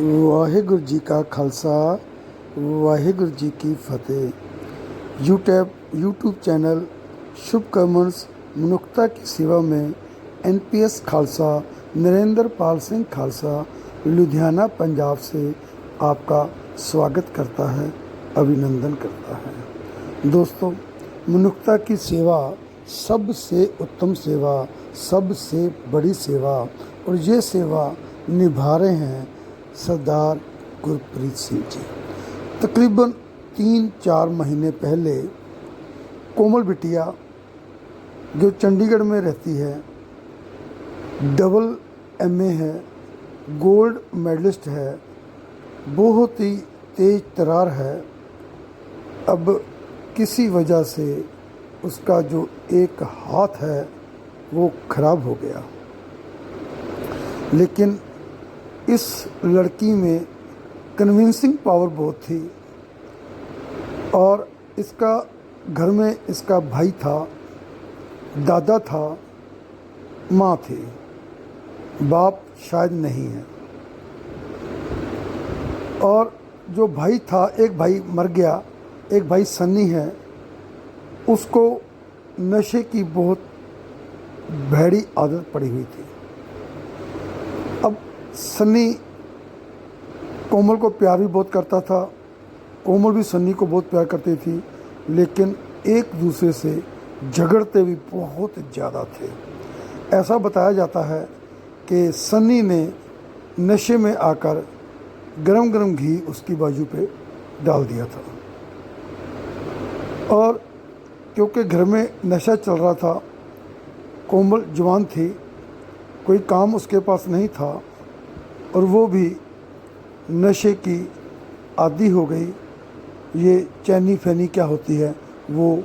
वाहिगुरु जी का खालसा वाहिगुरु जी की फतेह। YouTube channel शुभ karmas मनुष्यता की सेवा में एनपीएस खालसा नरेंद्र पाल सिंह खालसा लुधियाना पंजाब से आपका स्वागत करता है, अभिनंदन करता है। दोस्तों, मनुष्यता की सेवा सबसे उत्तम सेवा, सबसे बड़ी सेवा, और ये सेवा निभा रहे हैं सरदार गुरप्रीत सिंह जी। तकरीबन 3-4 महीने पहले कोमल बिटिया, जो चंडीगढ़ में रहती है, डबल एमए है, गोल्ड मेडलिस्ट है, बहुत ही तेज तरार है। अब किसी वजह से उसका जो एक हाथ है वो खराब हो गया, लेकिन इस लड़की में कन्विंसिंग पावर बहुत थी। और इसका घर में इसका भाई था, दादा था, माँ थी, बाप शायद नहीं है। और जो भाई था, एक भाई मर गया, एक भाई सन्नी है, उसको नशे की बहुत भैड़ी आदत पड़ी हुई थी। अब सन्नी कोमल को प्यार भी बहुत करता था, कोमल भी सन्नी को बहुत प्यार करती थी, लेकिन एक दूसरे से झगड़ते भी बहुत ज़्यादा थे। ऐसा बताया जाता है कि सन्नी ने नशे में आकर गरम गरम घी उसकी बाजू पे डाल दिया था। और क्योंकि घर में नशा चल रहा था, कोमल जवान थी, कोई काम उसके पास नहीं था, और वो भी नशे की आदी हो गई। ये चैनी फैनी क्या होती है वो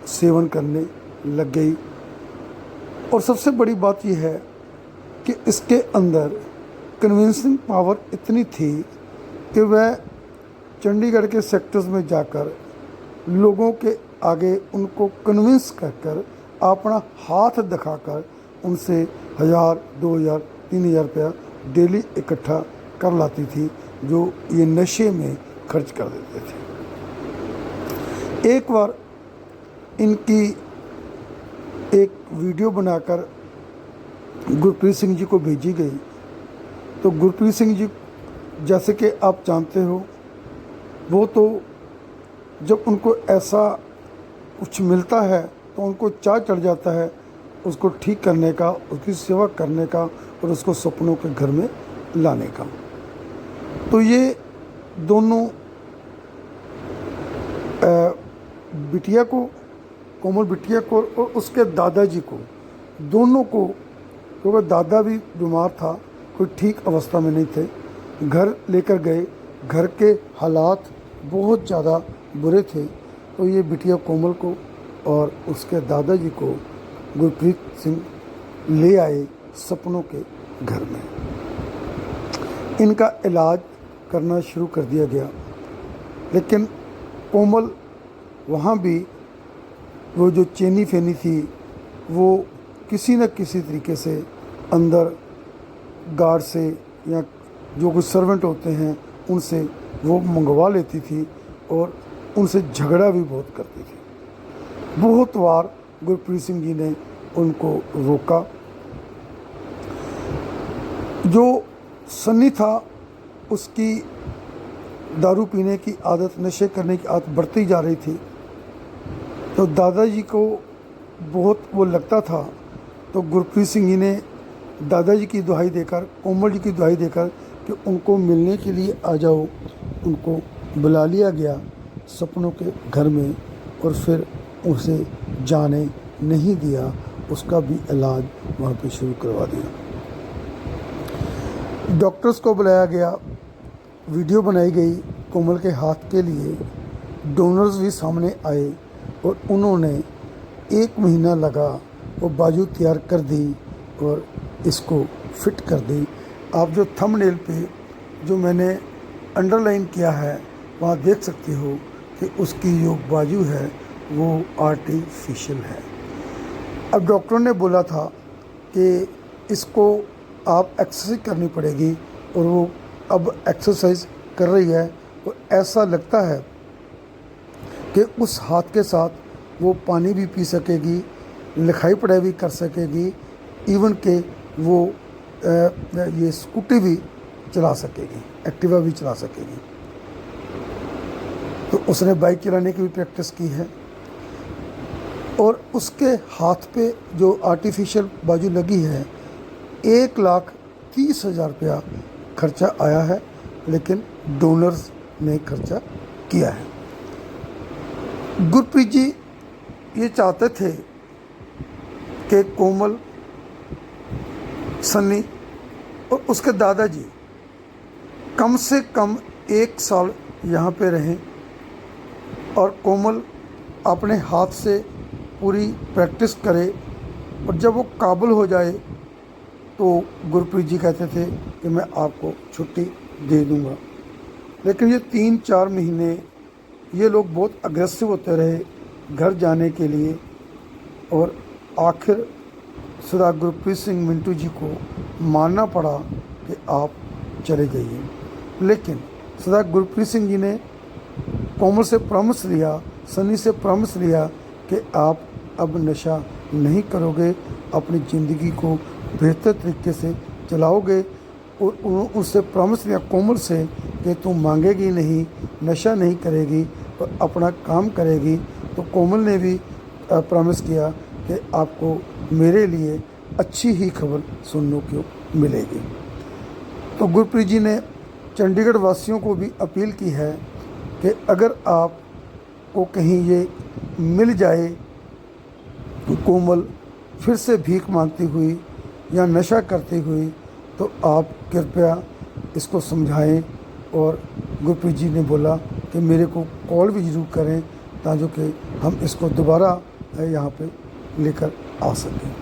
सेवन करने लग गई। और सबसे बड़ी बात यह है कि इसके अंदर कन्विंसिंग पावर इतनी थी कि वह चंडीगढ़ के सेक्टर्स में जाकर लोगों के आगे उनको कन्विंस कर अपना हाथ दिखाकर उनसे 1000, 2000, 3000 रुपया डेली इकट्ठा कर लाती थी, जो ये नशे में खर्च कर देते थे। एक बार इनकी एक वीडियो बनाकर गुरप्रीत सिंह जी को भेजी गई। तो गुरप्रीत सिंह जी, जैसे कि आप जानते हो, वो तो जब उनको ऐसा कुछ मिलता है तो उनको चाह चढ़ जाता है उसको ठीक करने का, उसकी सेवा करने का, और उसको सपनों के घर में लाने का। तो ये दोनों बिटिया को, कोमल बिटिया को और उसके दादाजी को, दोनों को, क्योंकि दादा भी बीमार था, कोई ठीक अवस्था में नहीं थे, घर लेकर गए। घर के हालात बहुत ज़्यादा बुरे थे। तो ये बिटिया कोमल को और उसके दादाजी को गुरप्रीत सिंह ले आए सपनों के घर में। इनका इलाज करना शुरू कर दिया गया, लेकिन कोमल वहाँ भी वो जो चेनी फेनी थी वो किसी न किसी तरीके से अंदर गार्ड से या जो कुछ सर्वेंट होते हैं उनसे वो मंगवा लेती थी, और उनसे झगड़ा भी बहुत करती थी। बहुत बार गुरप्रीत सिंह जी ने उनको रोका। जो सन्नी था, उसकी दारू पीने की आदत, नशे करने की आदत बढ़ती जा रही थी। तो दादाजी को बहुत वो लगता था, तो गुरप्रीत सिंह जी ने दादाजी की दुहाई देकर, कोमल जी की दुहाई देकर कि उनको मिलने के लिए आ जाओ, उनको बुला लिया गया सपनों के घर में, और फिर उसे जाने नहीं दिया, उसका भी इलाज वहाँ पे शुरू करवा दिया। डॉक्टर्स को बुलाया गया, वीडियो बनाई गई कोमल के हाथ के लिए, डोनर्स भी सामने आए, और उन्होंने 1 महीना लगा वो बाजू तैयार कर दी और इसको फिट कर दी। आप जो थंबनेल पे जो मैंने अंडरलाइन किया है वहाँ देख सकते हो कि उसकी जो बाजू है वो आर्टिफिशियल है। अब डॉक्टर ने बोला था कि इसको आप एक्सरसाइज करनी पड़ेगी, और वो अब एक्सरसाइज कर रही है, तो ऐसा लगता है कि उस हाथ के साथ वो पानी भी पी सकेगी, लिखाई पढ़ाई भी कर सकेगी, इवन के वो ये स्कूटी भी चला सकेगी, एक्टिवा भी चला सकेगी। तो उसने बाइक चलाने की भी प्रैक्टिस की है, और उसके हाथ पे जो आर्टिफिशियल बाजू लगी है 1,30,000 रुपया खर्चा आया है, लेकिन डोनर्स ने खर्चा किया है। गुरप्रीत जी ये चाहते थे कि कोमल, सन्नी और उसके दादाजी कम से कम 1 साल यहाँ पे रहें और कोमल अपने हाथ से पूरी प्रैक्टिस करे, और जब वो काबिल हो जाए तो गुरप्रीत जी कहते थे कि मैं आपको छुट्टी दे दूँगा। लेकिन ये 3-4 महीने ये लोग बहुत अग्रेसिव होते रहे घर जाने के लिए, और आखिर सरदार गुरप्रीत सिंह मिंटू जी को मानना पड़ा कि आप चले जाइए। लेकिन सरदार गुरप्रीत सिंह जी ने कोमल से प्रॉमिस लिया, सनी से प्रॉमिस लिया कि आप अब नशा नहीं करोगे, अपनी ज़िंदगी को बेहतर तरीके से चलाओगे, और उससे प्रॉमिस लिया कोमल से कि तुम मांगेगी नहीं, नशा नहीं करेगी और अपना काम करेगी। तो कोमल ने भी प्रॉमिस किया कि आपको मेरे लिए अच्छी ही खबर सुनने को मिलेगी। तो गुरप्रीत जी ने चंडीगढ़ वासियों को भी अपील की है कि अगर आपको कहीं ये मिल जाए कोमल फिर से भीख मांगती हुई या नशा करती हुई, तो आप कृपया इसको समझाएं। और गुरप्रीत जी ने बोला कि मेरे को कॉल भी ज़रूर करें ताकि कि हम इसको दोबारा यहाँ पे लेकर आ सकें।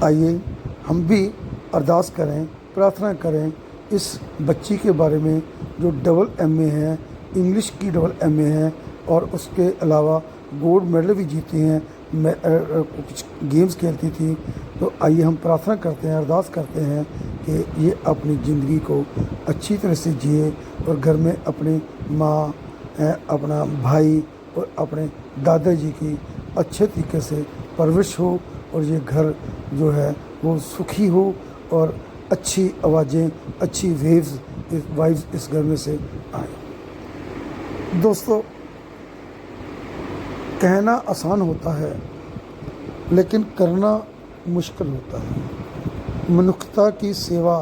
आइए हम भी अरदास करें, प्रार्थना करें इस बच्ची के बारे में जो डबल MA है, इंग्लिश की डबल MA है, और उसके अलावा गोल्ड मेडल भी जीती हैं, कुछ गेम्स खेलती थी। तो आइए हम प्रार्थना करते हैं, अरदास करते हैं कि ये अपनी ज़िंदगी को अच्छी तरह से जिए और घर में अपनी माँ, अपना भाई और अपने दादाजी की अच्छे तरीके से परवरिश हो, और ये घर जो है वो सुखी हो, और अच्छी आवाज़ें, अच्छी वाइब्स इस घर में से आए। दोस्तों, कहना आसान होता है लेकिन करना मुश्किल होता है। मनुष्यता की सेवा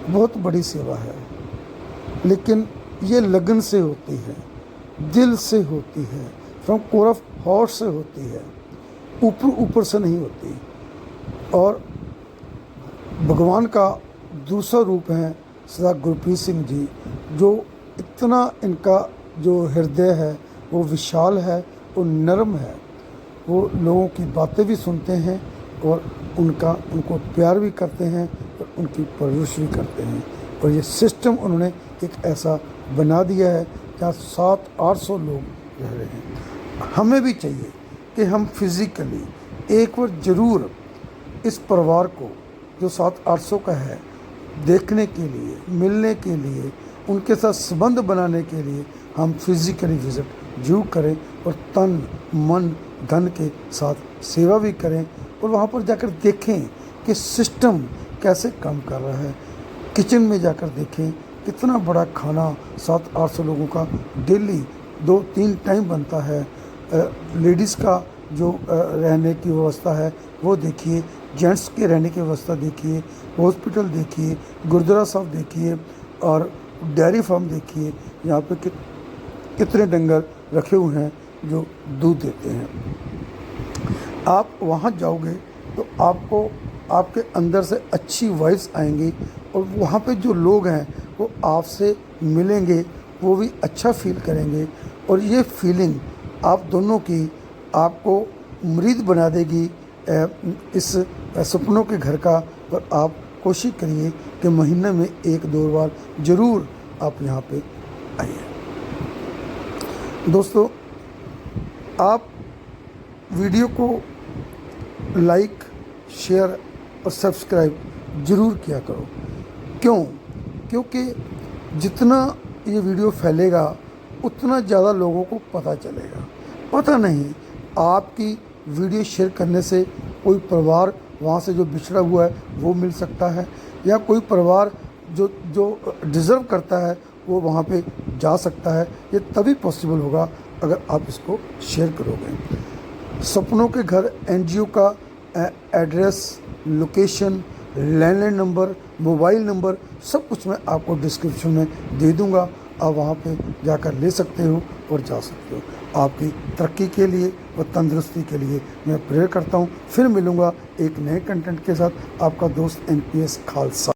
बहुत बड़ी सेवा है, लेकिन ये लगन से होती है, दिल से होती है, फ्रॉम कोर ऑफ हार्ट से होती है, ऊपर से नहीं होती। और भगवान का दूसरा रूप है सरदार गुरप्रीत सिंह जी, जो इतना इनका जो हृदय है वो विशाल है, वो नरम है, वो लोगों की बातें भी सुनते हैं और उनको प्यार भी करते हैं और उनकी परवरिश भी करते हैं। और ये सिस्टम उन्होंने एक ऐसा बना दिया है जहाँ 700-800 लोग रह रहे हैं। हमें भी चाहिए कि हम फिज़िकली एक बार ज़रूर इस परिवार को जो 700-800 का है देखने के लिए, मिलने के लिए, उनके साथ संबंध बनाने के लिए हम फिज़िकली विज़िट जरूर करें, और तन मन धन के साथ सेवा भी करें, और वहाँ पर जाकर देखें कि सिस्टम कैसे काम कर रहा है। किचन में जाकर देखें कितना बड़ा खाना 700-800 लोगों का डेली 2-3 टाइम बनता है। लेडीज़ का जो रहने की व्यवस्था है वो देखिए, जेंट्स के रहने की व्यवस्था देखिए, हॉस्पिटल देखिए, गुरुद्वारा साहब देखिए, और डेयरी फार्म देखिए, यहाँ पे कितने डंगर रखे हुए हैं जो दूध देते हैं। आप वहाँ जाओगे तो आपको आपके अंदर से अच्छी वाइब्स आएंगी, और वहाँ पे जो लोग हैं वो आपसे मिलेंगे, वो भी अच्छा फील करेंगे, और ये फीलिंग आप दोनों की आपको मुरीद बना देगी इस सपनों के घर का। और आप कोशिश करिए कि महीने में 1-2 बार ज़रूर आप यहाँ पे आइए। दोस्तों, आप वीडियो को लाइक, शेयर और सब्सक्राइब ज़रूर किया करो। क्यों? क्योंकि जितना ये वीडियो फैलेगा उतना ज़्यादा लोगों को पता चलेगा। पता नहीं, आपकी वीडियो शेयर करने से कोई परिवार वहाँ से जो बिछड़ा हुआ है वो मिल सकता है, या कोई परिवार जो जो डिज़र्व करता है वो वहाँ पे जा सकता है। ये तभी पॉसिबल होगा अगर आप इसको शेयर करोगे। सपनों के घर एनजीओ का address, location, landline number, mobile number सब कुछ मैं आपको डिस्क्रिप्शन में दे दूंगा। आप वहाँ पे जाकर ले सकते हो और जा सकते हो। आपकी तरक्की के लिए और तंदुरुस्ती के लिए मैं प्रेयर करता हूँ। फिर मिलूँगा एक नए कंटेंट के साथ। आपका दोस्त NPS खालसा।